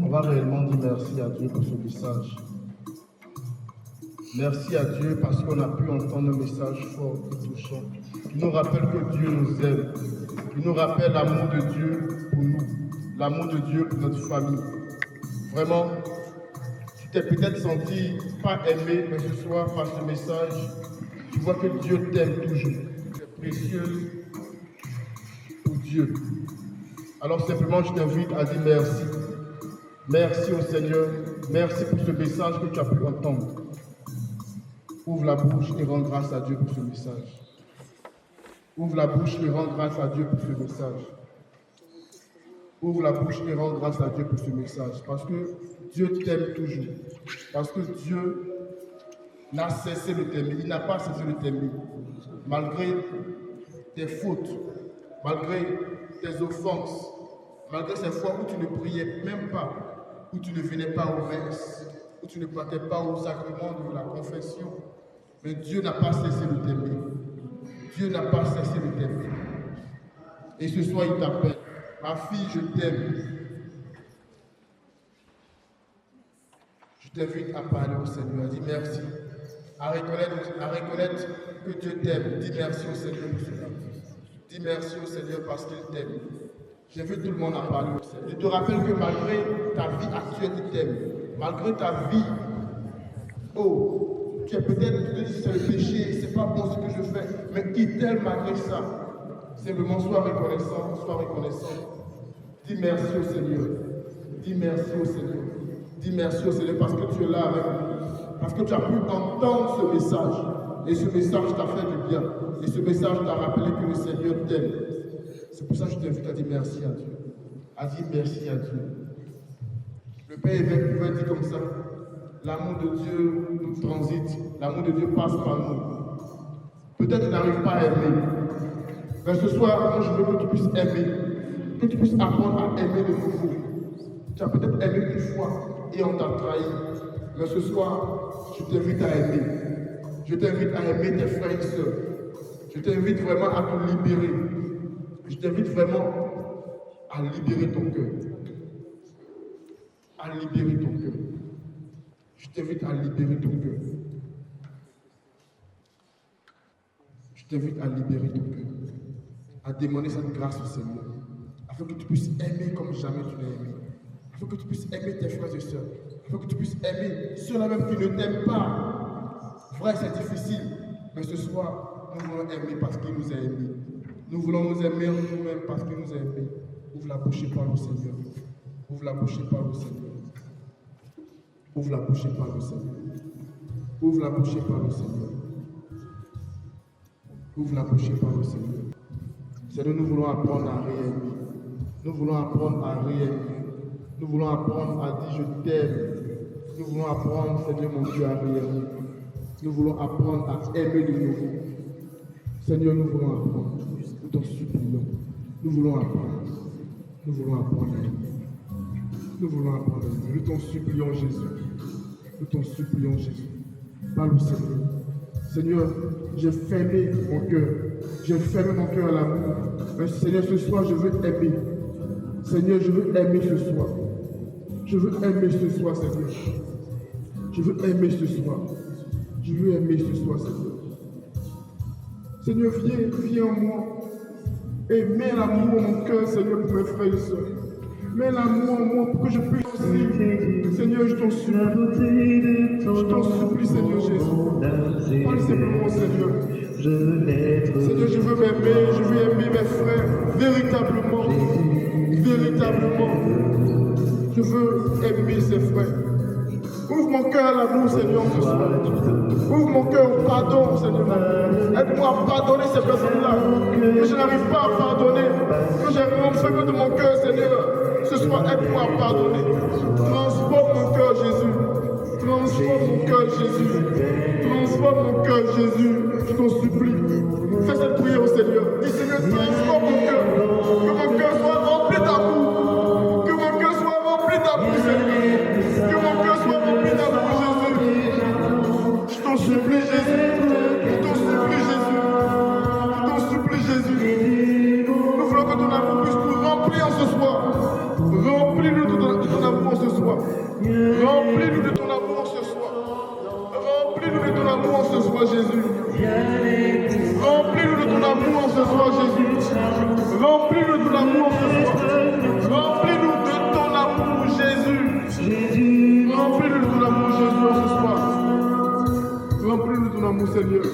on va réellement dire merci à Dieu pour ce message. Merci à Dieu parce qu'on a pu entendre un message fort et touchant qui nous rappelle que Dieu nous aime, qui nous rappelle l'amour de Dieu pour nous, l'amour de Dieu pour notre famille. Vraiment, tu t'es peut-être senti pas aimé, mais ce soir, par ce message, tu vois que Dieu t'aime toujours. Tu es précieuse pour Dieu. Alors simplement, je t'invite à dire merci. Merci au Seigneur. Merci pour ce message que tu as pu entendre. Ouvre la bouche et rends grâce à Dieu pour ce message. Ouvre la bouche et rends grâce à Dieu pour ce message. Ouvre la bouche et rends grâce à Dieu pour ce message. Parce que Dieu t'aime toujours. Parce que Dieu n'a cessé de t'aimer. Il n'a pas cessé de t'aimer. Malgré tes fautes, malgré tes offenses, malgré ces fois où tu ne priais même pas, où tu ne venais pas aux messes, où tu ne partais pas au sacrement de la confession. Mais Dieu n'a pas cessé de t'aimer. Dieu n'a pas cessé de t'aimer. Et ce soir, il t'appelle. Ma fille, je t'aime. Je t'invite à parler au Seigneur, à dire merci, à reconnaître que Dieu t'aime. Dis merci au Seigneur pour cela. Dis merci au Seigneur parce qu'il t'aime. J'invite tout le monde à parler au Seigneur. Je te rappelle que malgré ta vie actuelle, il t'aime. Malgré ta vie, oh, tu es peut-être, tu te dis c'est le péché, c'est pas bon ce que je fais, mais il t'aime malgré ça. Simplement, sois reconnaissant, sois reconnaissant. Dis merci au Seigneur. Dis merci au Seigneur. Dis merci au Seigneur parce que tu es là avec nous. Parce que tu as pu entendre ce message. Et ce message t'a fait du bien. Et ce message t'a rappelé que le Seigneur t'aime. C'est pour ça que je t'invite à dire merci à Dieu. À dire merci à Dieu. Le Père évêque pouvait dire comme ça. L'amour de Dieu nous transite. L'amour de Dieu passe par nous. Peut-être que tu n'arrives pas à aimer. Mais ce soir, moi je veux que tu puisses aimer. Que tu puisses apprendre à aimer de nouveau. Tu as peut-être aimé une fois et on t'a trahi. Mais ce soir, je t'invite à aimer. Je t'invite à aimer tes frères et sœurs. Je t'invite vraiment à te libérer. Je t'invite vraiment à libérer ton cœur. À libérer ton cœur. Je t'invite à libérer ton cœur. Je t'invite à libérer ton cœur. À demander cette grâce au Seigneur. Afin que tu puisses aimer comme jamais tu l'as aimé. Afin que tu puisses aimer tes frères et sœurs. Afin que tu puisses aimer ceux-là même qui ne t'aiment pas. Vrai, c'est difficile. Mais ce soir, nous voulons aimer parce qu'il nous a aimés. Nous voulons nous aimer nous-mêmes parce qu'il nous a aimés. Ouvre la bouche et parle au Seigneur. Ouvre la bouche et parle au Seigneur. Ouvre la bouche et parle au Seigneur. Ouvre la bouche et parle au Seigneur. Ouvre la bouche et parle au Seigneur. Seigneur, nous voulons apprendre à réaimer. Nous voulons apprendre à réaimer. Nous voulons apprendre à dire je t'aime. Nous voulons apprendre, Seigneur mon Dieu, à réaimer. Nous voulons apprendre à aimer de nouveau. Seigneur, nous voulons apprendre. Nous t'en supplions. Nous voulons apprendre. Nous voulons apprendre à aimer. Nous voulons apprendre à aimer. Nous t'en supplions, Jésus. Nous t'en supplions, Jésus. Parle au Seigneur. Seigneur, j'ai fermé mon cœur. J'ai fermé mon cœur à l'amour. Mais Seigneur, ce soir, je veux aimer. Seigneur, je veux aimer ce soir. Je veux aimer ce soir, Seigneur. Je veux aimer ce soir. Je veux aimer ce soir, Seigneur. Seigneur, viens en moi. Et mets l'amour en mon cœur, Seigneur, pour mes frères et sœurs. Mets l'amour en moi pour que je puisse aussi. Seigneur, je t'en supplie. Je t'en supplie, Seigneur Jésus. Parle simplement, Seigneur. Seigneur, je veux m'aimer, je veux aimer mes frères véritablement. Véritablement. Je veux aimer ces frères. Ouvre mon cœur à l'amour, Seigneur, ce soir. Ouvre mon cœur au pardon, Seigneur. Aide-moi à pardonner ces personnes-là que je n'arrive pas à pardonner, que j'ai renfermé de mon cœur, Seigneur. Ce soir, aide-moi à pardonner. Transforme mon cœur, Jésus. Transforme mon cœur, Jésus. Transforme mon cœur, Jésus. Je t'en supplie. Fais cette prière au Seigneur. Dis, Seigneur, transforme mon cœur. Que mon cœur soit rempli d'amour. Que mon cœur soit rempli d'amour, Seigneur. Que mon cœur soit rempli d'amour, Jésus. Je t'en supplie, Jésus. Je t'en supplie, Jésus. Je t'en supplie, Jésus. Nous voulons que ton amour puisse nous remplir ce soir. Remplis-nous de ton amour ce soir. Remplis-nous de ton amour ce soir. Remplis-nous de ton amour ce soir, Jésus. Remplis-nous de ton amour ce soir, Jésus. Remplis-nous de ton amour ce soir. Remplis-nous de ton amour, Jésus. Remplis-nous de ton amour, Jésus, ce soir. Remplis-nous de ton amour, Seigneur.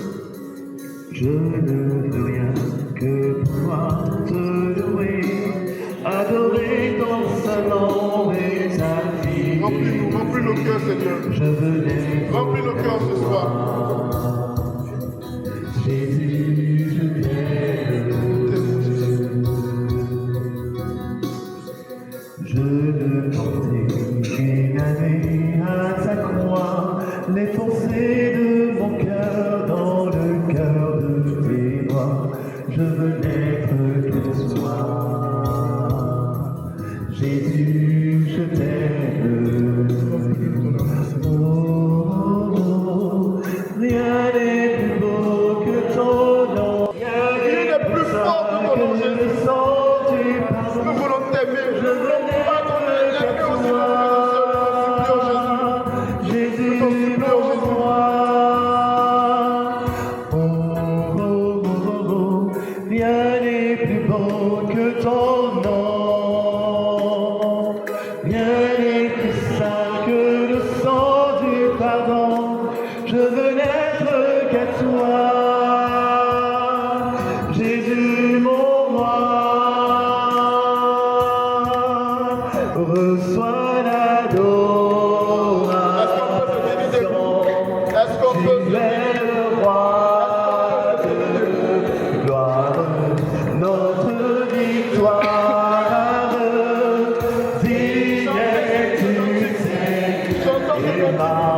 Je ne veux rien que pouvoir te louer, adorer ton salon et ta vie. Remplis nos cœurs, Seigneur. Je veux l'être. Remplis nos cœurs ce soir. Jésus, je t'aime. Je ne comptais qu'une année à ta croix, les pensées de mon cœur dans le cœur de tes bras. Je veux n'être que toi. Jésus, je t'aime. Oh, rien n'est plus beau que ton nom. Rien le sang du Nous pardon. voulons t'aimer. Je veux n'être qu'à toi, Jésus mon roi. Oh, oh, oh, oh, oh, rien n'est plus beau que ton nom. Rien n'est plus saint que le sang du pardon. Je veux n'être qu'à toi, Jésus mon roi. Reçois l'adoration. Est-ce qu'on peut Tu es le roi de gloire, notre victoire. Digne tu sais, et ma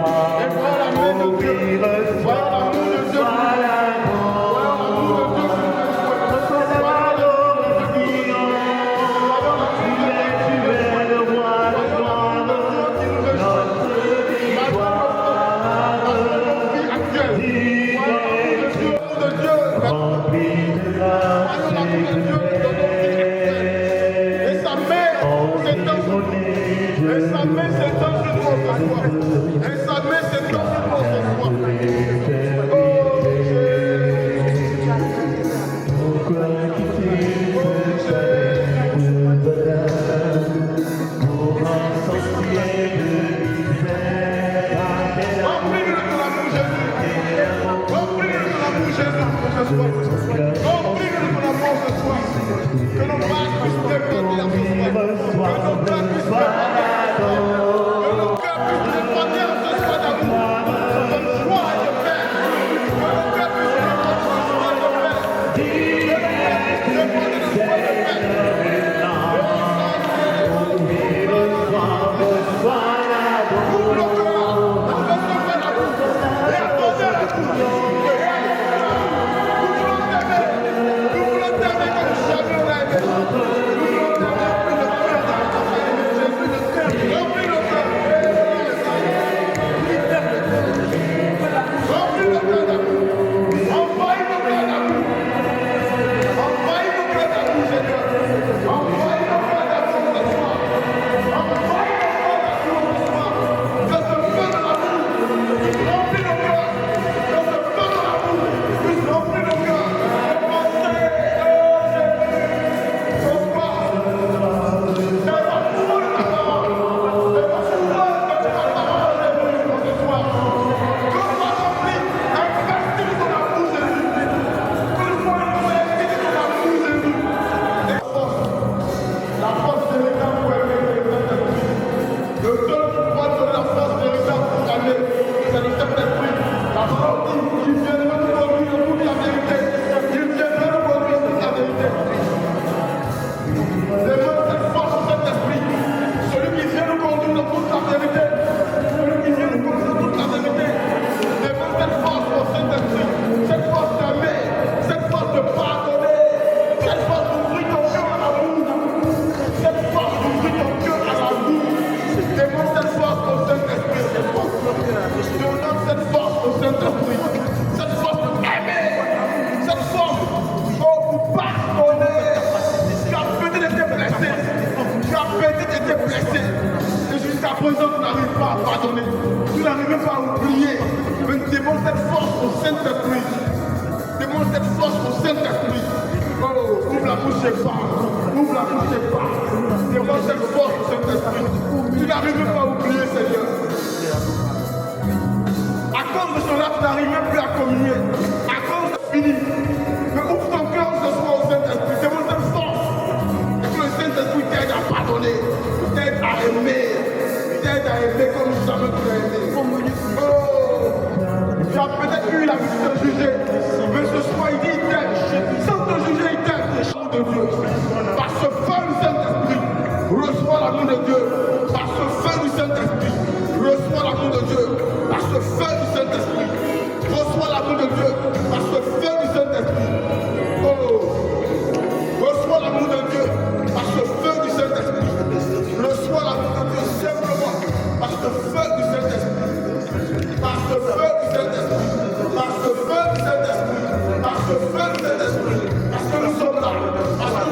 Parce que nous sommes là, parce que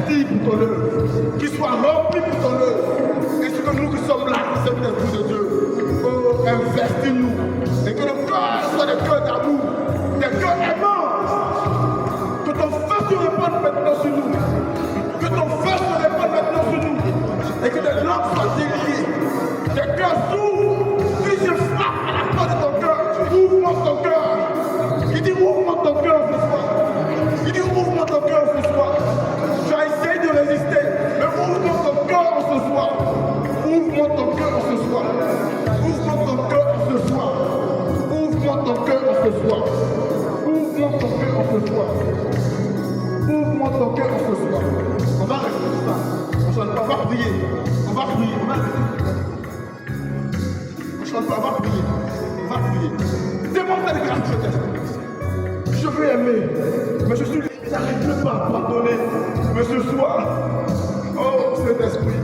investi pour ton œuvre, qui soit rempli pour ton œuvre. Ainsi que nous qui sommes là, Saint-Esprit de Dieu, oh, investis-nous. Et que nos cœurs soient des cœurs d'amour, des cœurs aimants. Que ton feu se répande maintenant sur nous. Que ton feu se répande maintenant sur nous. Et que tes langues soient déliées. Tes cœurs s'ouvrent. Si je frappe à la porte de ton cœur, ouvre-moi ton cœur. Il dit ouvre-moi ton cœur ce soir. Il dit ouvre-moi ton cœur ce soir. Tu as essayé de résister, mais ouvre-moi ton cœur ce soir. Ouvre-moi ton cœur ce soir. Ouvre-moi ton cœur ce soir. Ouvre-moi ton cœur ce soir. Ouvre-moi ton cœur ce soir. Ouvre-moi ton cœur ce soir. On va rester ça. On va prier. On va prier. On chante pas, on va prier. On va prier. Demande ta grâce, Saint-Esprit. Je veux aimer, mais je suis j'arrive pas à pardonner. Mais ce soir, oh Saint-Esprit,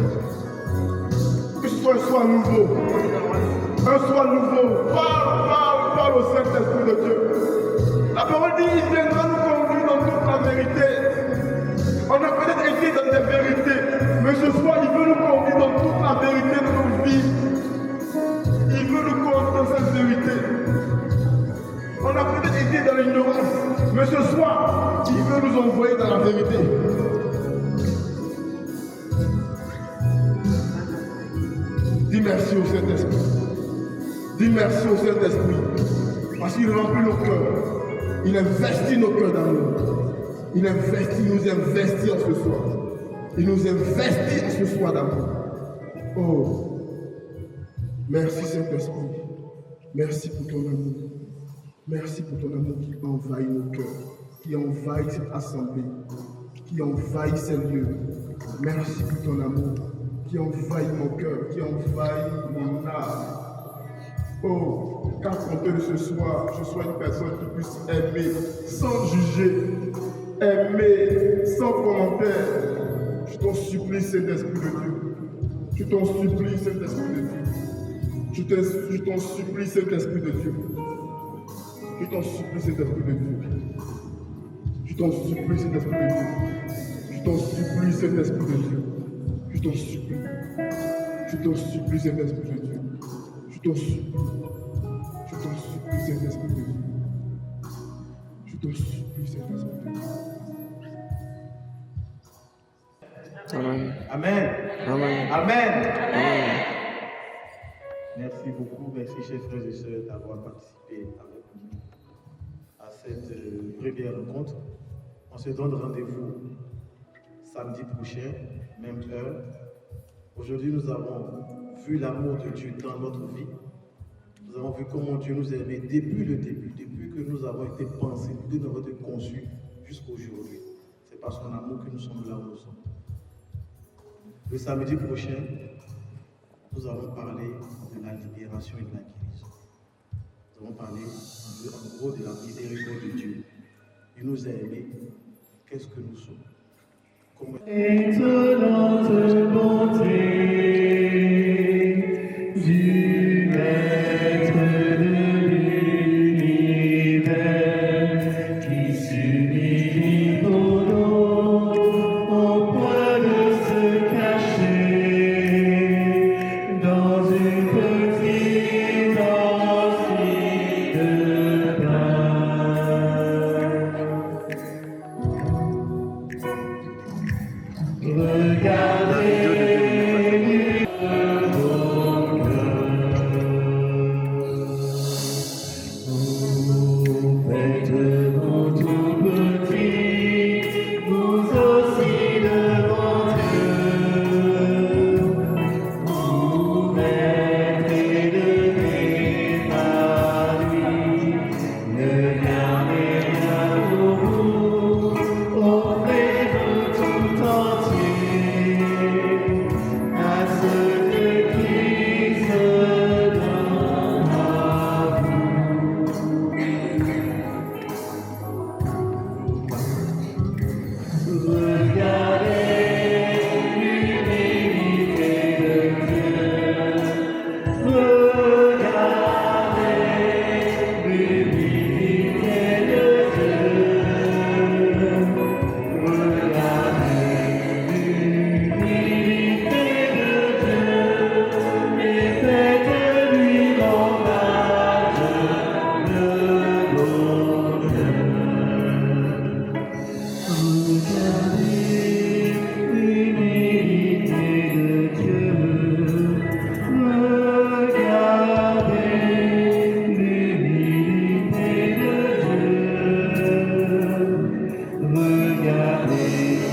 que ce soit un soir nouveau. Un soir nouveau. Parle au Saint-Esprit de Dieu. La parole dit, il viendra nous conduire dans toute la vérité. On a peut-être été dans des vérités, mais ce soir, il veut nous conduire dans toute la vérité de nos vies. Il veut nous conduire dans cette vérité. On a peut-être été dans l'ignorance, mais ce soir, il veut nous envoyer dans la vérité. Dis merci au Saint-Esprit. Dis merci au Saint-Esprit. Parce qu'il remplit nos cœurs. Il investit nos cœurs d'amour. Il nous investit en ce soir. Il nous investit en ce soir d'amour. Oh, merci Saint-Esprit. Merci pour ton amour. Merci pour ton amour qui envahit nos cœurs, qui envahit cette assemblée, qui envahit ces lieux. Merci pour ton amour qui envahit mon cœur, qui envahit mon âme. Oh, qu'à compter de ce soir, je sois une personne qui puisse aimer sans juger, aimer sans commentaire. Je t'en supplie, Saint-Esprit de Dieu. Je t'en supplie, Saint-Esprit de Dieu. Je t'en supplie, Saint-Esprit de Dieu. Je t'en supplie, Saint-Esprit de Dieu. Je t'en supplie, Saint-Esprit de Dieu. Je t'en supplie, Saint-Esprit de Dieu. Je t'en supplie. Je t'en supplie, Saint-Esprit de Dieu. Je t'en supplie. Je t'en supplie, Saint-Esprit de Dieu. Je t'en supplie, Saint-Esprit de Dieu. Amen. Amen. Amen. Amen. Amen. Merci beaucoup, merci chers frères et sœurs d'avoir participé avec nous à cette première rencontre. On se donne rendez-vous samedi prochain, même heure. Aujourd'hui, nous avons vu l'amour de Dieu dans notre vie. Nous avons vu comment Dieu nous a aimés depuis le début, depuis que nous avons été pensés, depuis que nous avons été conçus jusqu'à aujourd'hui. C'est par son amour que nous sommes là où nous sommes. Le samedi prochain, nous allons parler de la libération et de la guérison. Nous allons parler en gros de la miséricorde de Dieu. Il nous a aimés. Qu'est-ce que nous sommes? Étonnante bonté du Maître de l'univers qui s'humilie pour nous au point de se cacher dans une petite amphi de pain. Regardez